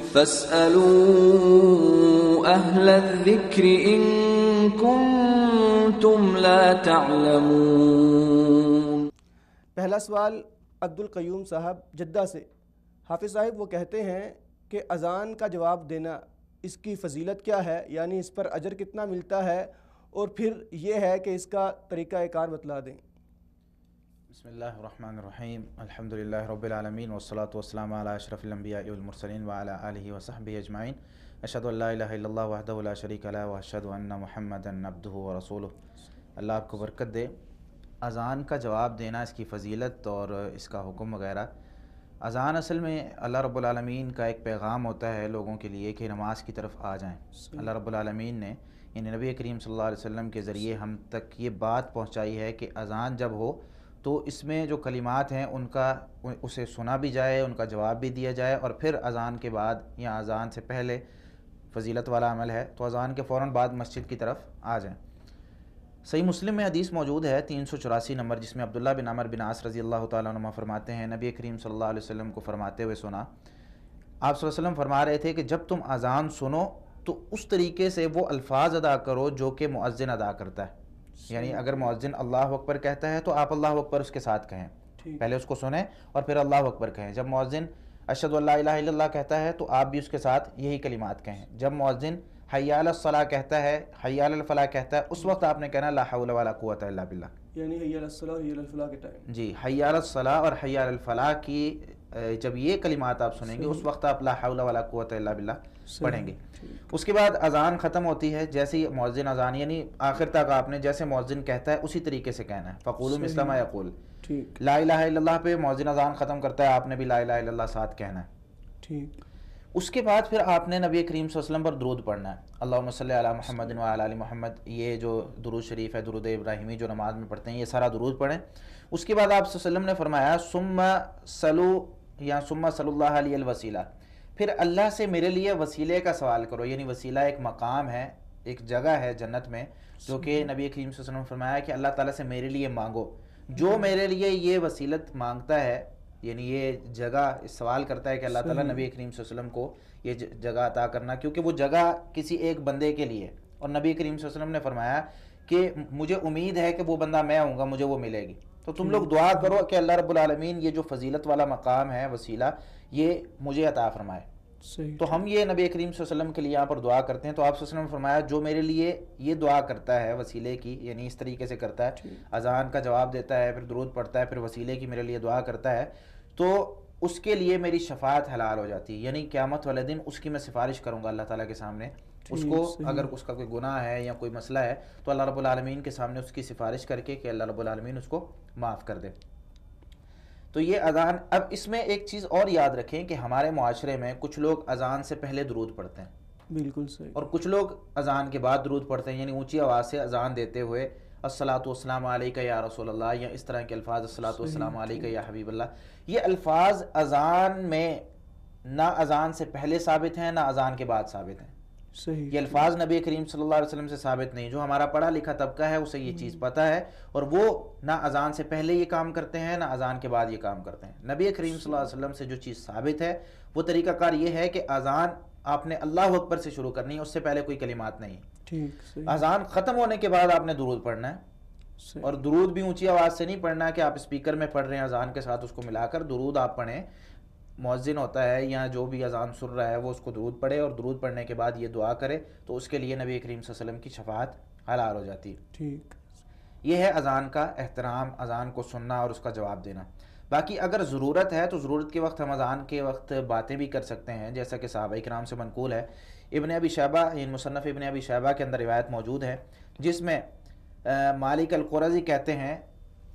فاسألوا أهل الذكر إن كنتم لا تعلمون۔ پہلا سوال عبد القیوم صاحب جدہ سے۔ حافظ صاحب وہ کہتے ہیں کہ اذان کا جواب دینا اس کی فضیلت کیا ہے، یعنی اس پر اجر کتنا ملتا ہے، اور پھر یہ ہے کہ اس کا طریقہ کار بتلا دیں۔ بسم اللہ الرحمن الرحیم، الحمدللہ رب العالمین والصلاة والسلام علی اشرف الانبیاء والمرسلین وعلی آلہ وصحبہ اجمعین۔ اشہد ان لا الہ الا اللہ وحدہ لا شریک لہ واشہد ان محمدا عبدہ ورسولہ۔ اللہ آپ کو برکت دے۔ اذان کا جواب دینا، اس کی فضیلت اور اس کا حکم وغیرہ۔ اذان اصل میں اللہ رب العالمین کا ایک پیغام ہوتا ہے لوگوں کے لیے کہ نماز کی طرف آ جائیں۔ اللہ رب العالمین نے یعنی نبی کریم صلی اللہ علیہ وسلم کے ذریعے ہم تک یہ بات پہنچائی ہے کہ اذان جب ہو تو اس میں جو کلمات ہیں ان کا اسے سنا بھی جائے، ان کا جواب بھی دیا جائے، اور پھر اذان کے بعد یا اذان سے پہلے فضیلت والا عمل ہے تو اذان کے فوراً بعد مسجد کی طرف آ جائیں۔ صحیح مسلم میں حدیث موجود ہے 384 نمبر، جس میں عبداللہ بن عمر بن عاص رضی اللہ تعالیٰ عنہ فرماتے ہیں، نبی کریم صلی اللہ علیہ وسلم کو فرماتے ہوئے سنا۔ آپ صلی اللہ علیہ وسلم فرما رہے تھے کہ جب تم اذان سنو تو اس طریقے سے وہ الفاظ ادا کرو جو کہ مؤذن ادا کرتا ہے، یعنی اگر مؤذن اللہ اکبر کہتا ہے تو آپ اللہ اکبر اس کے ساتھ کہیں، پہلے اس کو سنیں اور پھر اللہ اکبر کہیں۔ جب مؤذن اشہد ان لا الہ الا اللہ کہتا ہے تو آپ بھی اس کے ساتھ یہی کلمات کہیں۔ جب مؤذن حی علی الصلاۃ کہتا ہے، حی علی الفلاح کہتا ہے، اس وقت آپ نے کہنا لا حول ولا قوۃ الا باللہ، یعنی حی علی الصلاۃ حی علی الفلاح کے ٹائم۔ جی، حی علی الصلاۃ اور حی علی الفلاح کی جب یہ کلمات آپ سنیں گے اس وقت آپ لا حول ولا قوۃ الا باللہ پڑھیں گے۔ اس کے بعد اذان ختم ہوتی ہے، جیسے ہی مؤذن اذان یعنی آخر تک آپ نے جیسے مؤذن کہتا ہے اسی طریقے سے کہنا ہے، فقولوا مثل ما یقول۔ لا الہ الا اللہ پہ مؤذن اذان ختم کرتا ہے، آپ نے بھی لا الہ الا اللہ ساتھ کہنا ہے۔ ٹھیک۔ اس کے بعد پھر آپ نے نبی کریم صلی اللہ علیہ وسلم پر درود پڑھنا ہے، اللہم صلی علی محمد وعلی آل محمد۔ یہ جو درود شریف ہے، درود ابراہیمی جو نماز میں پڑھتے ہیں، یہ سارا درود پڑھیں۔ اس کے بعد آپ صلی اللہ علیہ وسلم نے فرمایا ثم صلو یا ثم صلی اللہ علیہ الوسیلہ، پھر اللہ سے میرے لیے وسیلے کا سوال کرو، یعنی وسیلہ ایک مقام ہے، ایک جگہ ہے جنت میں جو کہ نبی کریم صلی اللہ علیہ وسلم نے فرمایا کہ اللہ تعالیٰ سے میرے لیے مانگو، جو میرے لیے یہ وسیلت مانگتا ہے، یعنی یہ جگہ سوال کرتا ہے کہ اللہ تعالیٰ نبی کریم صلی اللہ علیہ وسلم کو یہ جگہ عطا کرنا، کیونکہ وہ جگہ کسی ایک بندے کے لیے، اور نبی کریم صلی اللہ علیہ وسلم نے فرمایا کہ مجھے امید ہے کہ وہ بندہ میں ہوں گا، مجھے وہ ملے گی۔ تو تم لوگ دعا کرو کہ اللہ رب العالمین یہ جو فضیلت والا مقام ہے، وسیلہ، یہ مجھے عطا فرمائے۔ تو ہم یہ نبی کریم صلی اللہ علیہ وسلم کے لیے یہاں پر دعا کرتے ہیں۔ تو آپ صلی اللہ علیہ وسلم نے فرمایا جو میرے لیے یہ دعا کرتا ہے وسیلے کی، یعنی اس طریقے سے کرتا ہے، اذان کا جواب دیتا ہے، پھر درود پڑھتا ہے، پھر وسیلے کی میرے لیے دعا کرتا ہے، تو اس کے لیے میری شفاعت حلال ہو جاتی ہے، یعنی قیامت والے دن اس کی میں سفارش کروں گا اللہ تعالیٰ کے سامنے۔ اس کو اگر اس کا کوئی گناہ ہے یا کوئی مسئلہ ہے تو اللہ رب العالمین کے سامنے اس کی سفارش کر کے کہ اللہ رب العالمین اس کو معاف کر دے۔ تو یہ اذان، اب اس میں ایک چیز اور یاد رکھیں کہ ہمارے معاشرے میں کچھ لوگ اذان سے پہلے درود پڑھتے ہیں، بالکل صحیح، اور کچھ لوگ اذان کے بعد درود پڑھتے ہیں، یعنی اونچی آواز سے اذان دیتے ہوئے الصلاۃ والسلام علیکہ یا رسول اللہ، یا اس طرح کے الفاظ الصلاۃ والسلام علیکہ یا حبیب اللہ۔ یہ الفاظ اذان میں نہ اذان سے پہلے ثابت ہیں نہ اذان کے بعد ثابت ہیں۔ یہ الفاظ نبی کریم صلی اللہ علیہ وسلم سے ثابت نہیں۔ جو ہمارا پڑھا لکھا طبقہ ہے اسے یہ چیز پتہ ہے، اور وہ نہ اذان سے پہلے یہ کام کرتے ہیں نہ اذان کے بعد یہ کام کرتے ہیں۔ نبی کریم صلی اللہ علیہ وسلم سے جو چیز ثابت ہے وہ طریقہ کار یہ ہے کہ اذان آپ نے اللہ اکبر سے شروع کرنی ہے، اس سے پہلے کوئی کلمات نہیں۔ اذان ختم ہونے کے بعد آپ نے درود پڑھنا ہے، اور درود بھی اونچی آواز سے نہیں پڑھنا کہ آپ اسپیکر میں پڑھ رہے ہیں اذان کے ساتھ، اس کو ملا کر درود آپ پڑھیں۔ مؤذن ہوتا ہے یا جو بھی اذان سن رہا ہے وہ اس کو درود پڑھے، اور درود پڑھنے کے بعد یہ دعا کرے تو اس کے لیے نبی کریم صلی اللہ علیہ وسلم کی شفاعت حلال ہو جاتی ہے۔ ٹھیک، یہ ہے اذان کا احترام، اذان کو سننا اور اس کا جواب دینا۔ باقی اگر ضرورت ہے تو ضرورت کے وقت ہم اذان کے وقت باتیں بھی کر سکتے ہیں، جیسا کہ صحابہ کرام سے منقول ہے۔ ابن ابی شیبہ، مصنف ابن ابی شیبہ کے اندر روایت موجود ہے جس میں مالک القرظی کہتے ہیں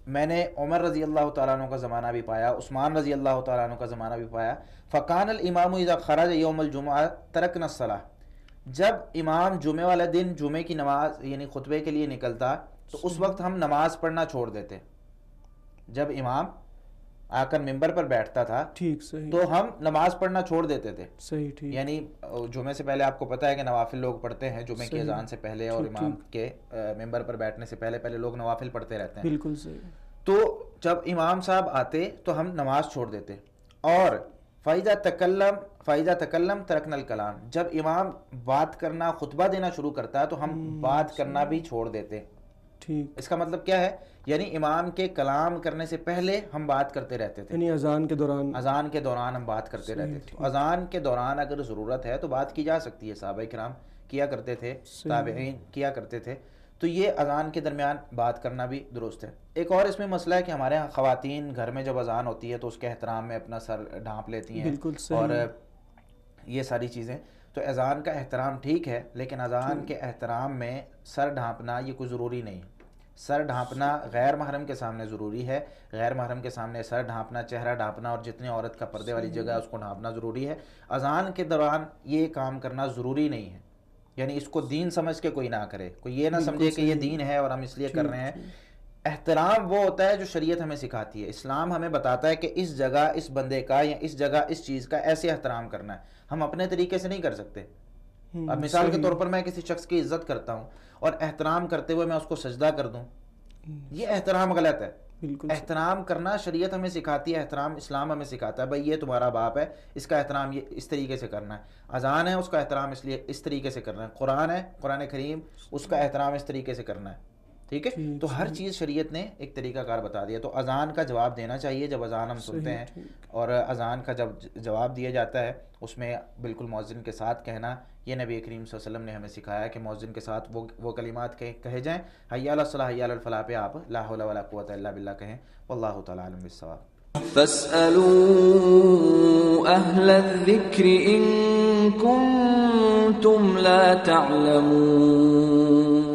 میں نے عمر رضی اللہ تعالیٰ عنہ کا زمانہ بھی پایا، عثمان رضی اللہ تعالیٰ عنہ کا زمانہ بھی پایا۔ فقان الامام اذا خرج یوم الجمعہ ترکنا الصلاۃ، جب امام جمعہ والے دن جمعے کی نماز یعنی خطبے کے لیے نکلتا تو اس وقت ہم نماز پڑھنا چھوڑ دیتے۔ جب امام آ کر ممبر پر بیٹھتا تھا تو ہم نماز پڑھنا چھوڑ دیتے تھے۔ یعنی جمعے سے پہلے آپ کو پتہ ہے کہ نوافل لوگ پڑھتے ہیں جمعے کی اذان سے پہلے، اور امام کے ممبر پر بیٹھنے سے پہلے لوگ نوافل پڑھتے رہتے ہیں۔ بالکل صحیح۔ تو جب امام صاحب آتے تو ہم نماز چھوڑ دیتے، اور فَإِذَا تَكَلَّمَ فَإِذَا تَكَلَّمْ تَرَكْنَا الْكَلَامَ، جب امام بات کرنا خطبہ دینا شروع کرتا ہے تو ہم بات کرنا بھی چھوڑ دیتے ہیں. ٹھیک. اس کا مطلب کیا ہے؟ یعنی امام کے کلام کرنے سے پہلے ہم بات کرتے رہتے تھے، یعنی اذان کے دوران. اذان کے دوران ہم بات کرتے رہتے تھے. اذان کے دوران اگر ضرورت ہے تو بات کی جا سکتی ہے، صحابہ کرام کیا کرتے تھے، تابعین کیا کرتے تھے، تو یہ اذان کے درمیان بات کرنا بھی درست ہے. ایک اور اس میں مسئلہ ہے کہ ہمارے ہاں خواتین گھر میں جب اذان ہوتی ہے تو اس کے احترام میں اپنا سر ڈھانپ لیتی ہیں، بالکل صحیح. اور یہ ساری چیزیں، تو اذان کا احترام ٹھیک ہے، لیکن اذان کے احترام میں سر ڈھانپنا یہ کوئی ضروری نہیں. سر ڈھانپنا غیر محرم کے سامنے ضروری ہے، غیر محرم کے سامنے سر ڈھانپنا، چہرہ ڈھانپنا اور جتنی عورت کا پردے والی جگہ ہے اس کو ڈھانپنا ضروری ہے. اذان کے دوران یہ کام کرنا ضروری نہیں ہے، یعنی اس کو دین سمجھ کے کوئی نہ کرے، کوئی یہ نہ سمجھے کہ یہ دین ہے اور ہم اس لیے کر رہے ہیں. احترام وہ ہوتا ہے جو شریعت ہمیں سکھاتی ہے. اسلام ہمیں بتاتا ہے کہ اس جگہ اس بندے کا یا اس جگہ اس چیز کا ایسے احترام کرنا ہے، ہم اپنے طریقے سے نہیں کر سکتے. اب مثال کے طور پر میں کسی شخص کی عزت کرتا ہوں اور احترام کرتے ہوئے میں اس کو سجدہ کر دوں، یہ احترام غلط ہے. احترام کرنا شریعت ہمیں سکھاتی ہے، احترام اسلام ہمیں سکھاتا ہے. بھائی یہ تمہارا باپ ہے، اس کا احترام یہ اس طریقے سے کرنا ہے. اذان ہے، اس کا احترام اس لیے اس طریقے سے کرنا ہے. قرآن ہے، قرآن کریم، اس کا احترام اس طریقے سے کرنا ہے. ٹھیک ہے، تو ہر چیز شریعت نے ایک طریقہ کار بتا دیا. تو اذان کا جواب دینا چاہیے جب اذان ہم سنتے ہیں، اور اذان کا جب جواب دیا جاتا ہے اس میں بالکل مؤذن کے ساتھ کہنا. یہ نبی کریم صلی اللہ علیہ وسلم نے ہمیں سکھایا کہ مؤذن کے ساتھ وہ کلمات کہے جائیں، حی علی الصلاۃ حی علی الفلاح پہ آپ لا حول ولا قوۃ الا باللہ کہیں. واللہ تعالی عالم بالصواب. فاسألوا أهل الذكر إن كنتم لا تعلمون.